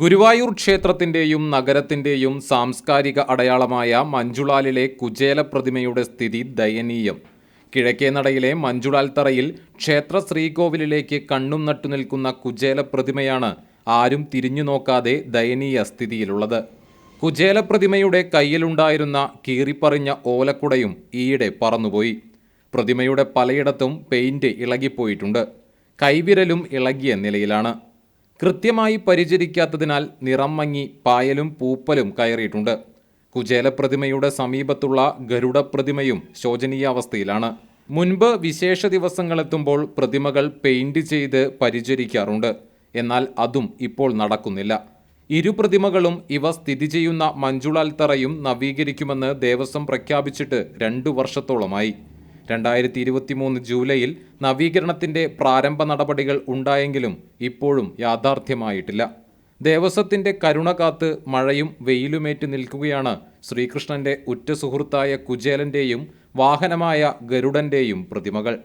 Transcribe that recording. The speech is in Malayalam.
ഗുരുവായൂർ ക്ഷേത്രത്തിന്റെയും നഗരത്തിന്റെയും സാംസ്കാരിക അടയാളമായ മഞ്ജുളാലിലെ കുചേല പ്രതിമയുടെ സ്ഥിതി ദയനീയം. കിഴക്കേനടയിലെ മഞ്ജുളാൽ തറയിൽ ക്ഷേത്ര ശ്രീകോവിലിലേക്ക് കണ്ണും നട്ടു നിൽക്കുന്ന കുചേല പ്രതിമയാണ് ആരും തിരിഞ്ഞു നോക്കാതെ ദയനീയ സ്ഥിതിയിലുള്ളത്. കുചേല പ്രതിമയുടെ കയ്യിലുണ്ടായിരുന്ന കീറിപ്പറിഞ്ഞ ഓലക്കുടയും ഈയിടെ പറന്നുപോയി. പ്രതിമയുടെ പലയിടത്തും പെയിന്റ് ഇളകിപ്പോയിട്ടുണ്ട്. കൈവിരലും ഇളകിയ നിലയിലാണ്. കൃത്യമായി പരിചരിക്കാത്തതിനാൽ നിറം മങ്ങി പായലും പൂപ്പലും കയറിയിട്ടുണ്ട്. കുചേല പ്രതിമയുടെ സമീപത്തുള്ള ഗരുഡ പ്രതിമയും ശോചനീയാവസ്ഥയിലാണ്. മുൻപ് വിശേഷ ദിവസങ്ങളെത്തുമ്പോൾ പ്രതിമകൾ പെയിന്റ് ചെയ്ത് പരിചരിക്കാറുണ്ട്. എന്നാൽ അതും ഇപ്പോൾ നടക്കുന്നില്ല. ഇരു പ്രതിമകളും ഇവ സ്ഥിതി ചെയ്യുന്ന മഞ്ജുളാൽ തറയും നവീകരിക്കുമെന്ന് ദേവസ്വം പ്രഖ്യാപിച്ചിട്ട് 2 വർഷത്തോളമായി. 2023 ജൂലൈയിൽ നവീകരണത്തിന്റെ പ്രാരംഭ നടപടികൾ ഉണ്ടായെങ്കിലും ഇപ്പോഴും യാഥാർത്ഥ്യമായിട്ടില്ല. ദേവസ്വത്തിന്റെ കരുണ കാത്ത് മഴയും വെയിലുമേറ്റ് നിൽക്കുകയാണ് ശ്രീകൃഷ്ണന്റെ ഉറ്റ സുഹൃത്തായ കുചേലന്റെയും വാഹനമായ ഗരുഡന്റെയും പ്രതിമകൾ.